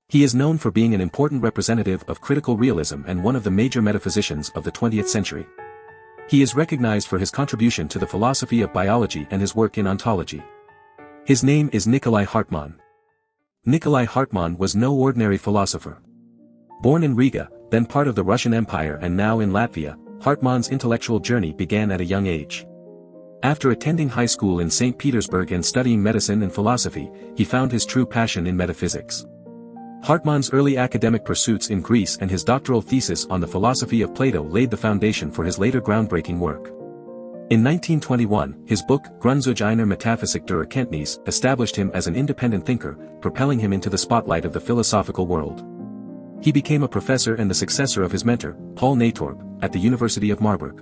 He is known for being an important representative of critical realism and one of the major metaphysicians of the 20th century. He is recognized for his contribution to the philosophy of biology and his work in ontology. His name is Nicolai Hartmann. Nicolai Hartmann was no ordinary philosopher. Born in Riga, then part of the Russian Empire and now in Latvia, Hartmann's intellectual journey began at a young age. After attending high school in St. Petersburg and studying medicine and philosophy, he found his true passion in metaphysics. Hartmann's early academic pursuits in Greece and his doctoral thesis on the philosophy of Plato laid the foundation for his later groundbreaking work. In 1921, his book Grundzüge einer Metaphysik der Erkenntnis established him as an independent thinker, propelling him into the spotlight of the philosophical world. He became a professor and the successor of his mentor, Paul Natorp, at the University of Marburg.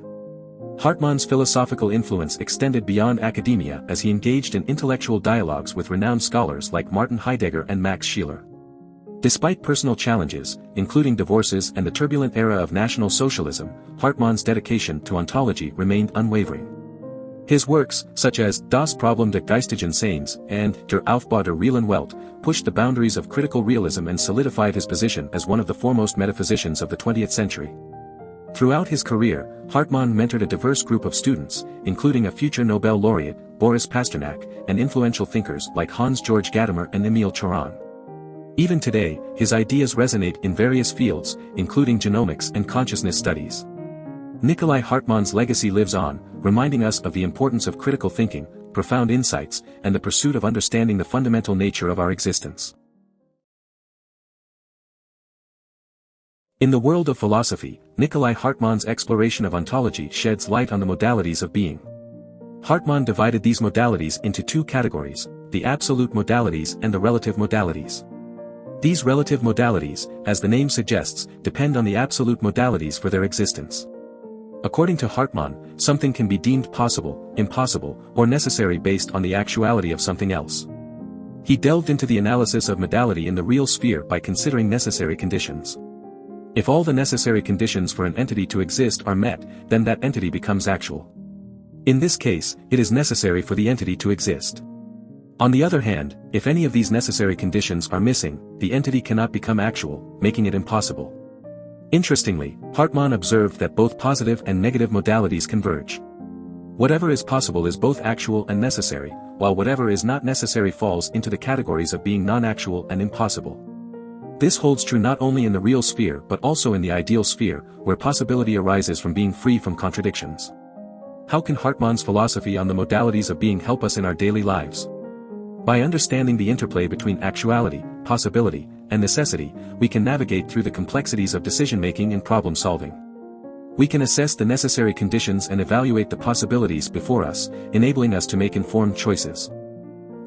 Hartmann's philosophical influence extended beyond academia as he engaged in intellectual dialogues with renowned scholars like Martin Heidegger and Max Scheler. Despite personal challenges, including divorces and the turbulent era of National Socialism, Hartmann's dedication to ontology remained unwavering. His works, such as Das Problem des geistigen Seins and Der Aufbau der realen Welt, pushed the boundaries of critical realism and solidified his position as one of the foremost metaphysicians of the 20th century. Throughout his career, Hartmann mentored a diverse group of students, including a future Nobel laureate, Boris Pasternak, and influential thinkers like Hans-Georg Gadamer and Emil Cioran. Even today, his ideas resonate in various fields, including genomics and consciousness studies. Nicolai Hartmann's legacy lives on, reminding us of the importance of critical thinking, profound insights, and the pursuit of understanding the fundamental nature of our existence. In the world of philosophy, Nicolai Hartmann's exploration of ontology sheds light on the modalities of being. Hartmann divided these modalities into two categories, the absolute modalities and the relative modalities. These relative modalities, as the name suggests, depend on the absolute modalities for their existence. According to Hartmann, something can be deemed possible, impossible, or necessary based on the actuality of something else. He delved into the analysis of modality in the real sphere by considering necessary conditions. If all the necessary conditions for an entity to exist are met, then that entity becomes actual. In this case, it is necessary for the entity to exist. On the other hand, if any of these necessary conditions are missing, the entity cannot become actual, making it impossible. Interestingly, Hartmann observed that both positive and negative modalities converge. Whatever is possible is both actual and necessary, while whatever is not necessary falls into the categories of being non-actual and impossible. This holds true not only in the real sphere but also in the ideal sphere, where possibility arises from being free from contradictions. How can Hartmann's philosophy on the modalities of being help us in our daily lives? By understanding the interplay between actuality, possibility, and necessity, we can navigate through the complexities of decision-making and problem-solving. We can assess the necessary conditions and evaluate the possibilities before us, enabling us to make informed choices.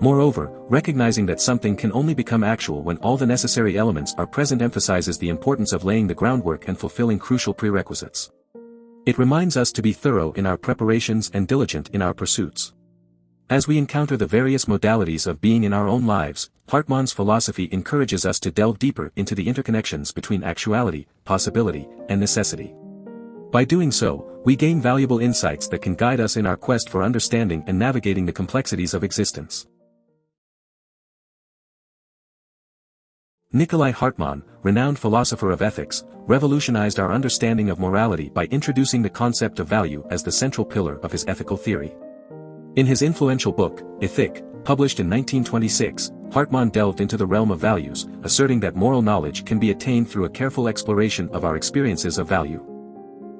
Moreover, recognizing that something can only become actual when all the necessary elements are present emphasizes the importance of laying the groundwork and fulfilling crucial prerequisites. It reminds us to be thorough in our preparations and diligent in our pursuits. As we encounter the various modalities of being in our own lives, Hartmann's philosophy encourages us to delve deeper into the interconnections between actuality, possibility, and necessity. By doing so, we gain valuable insights that can guide us in our quest for understanding and navigating the complexities of existence. Nicolai Hartmann, renowned philosopher of ethics, revolutionized our understanding of morality by introducing the concept of value as the central pillar of his ethical theory. In his influential book, Ethik, published in 1926, Hartmann delved into the realm of values, asserting that moral knowledge can be attained through a careful exploration of our experiences of value.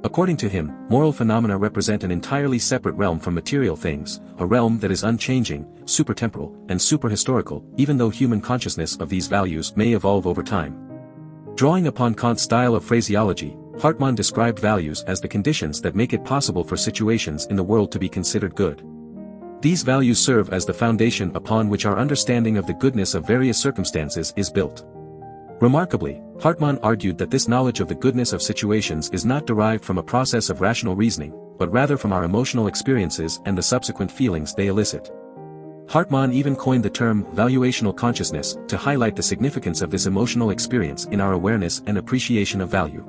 According to him, moral phenomena represent an entirely separate realm from material things, a realm that is unchanging, supertemporal, and superhistorical, even though human consciousness of these values may evolve over time. Drawing upon Kant's style of phraseology, Hartmann described values as the conditions that make it possible for situations in the world to be considered good. These values serve as the foundation upon which our understanding of the goodness of various circumstances is built. Remarkably, Hartmann argued that this knowledge of the goodness of situations is not derived from a process of rational reasoning, but rather from our emotional experiences and the subsequent feelings they elicit. Hartmann even coined the term valuational consciousness to highlight the significance of this emotional experience in our awareness and appreciation of value.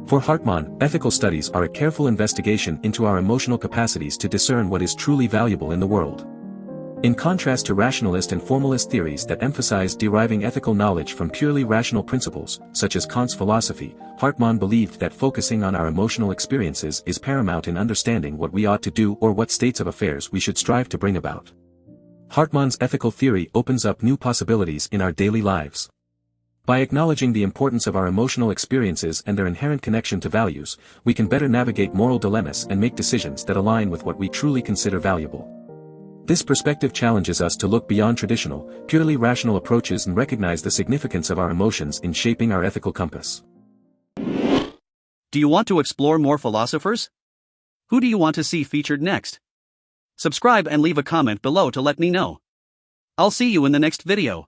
For Hartmann, ethical studies are a careful investigation into our emotional capacities to discern what is truly valuable in the world. In contrast to rationalist and formalist theories that emphasize deriving ethical knowledge from purely rational principles, such as Kant's philosophy, Hartmann believed that focusing on our emotional experiences is paramount in understanding what we ought to do or what states of affairs we should strive to bring about. Hartmann's ethical theory opens up new possibilities in our daily lives. By acknowledging the importance of our emotional experiences and their inherent connection to values, we can better navigate moral dilemmas and make decisions that align with what we truly consider valuable. This perspective challenges us to look beyond traditional, purely rational approaches and recognize the significance of our emotions in shaping our ethical compass. Do you want to explore more philosophers? Who do you want to see featured next? Subscribe and leave a comment below to let me know. I'll see you in the next video.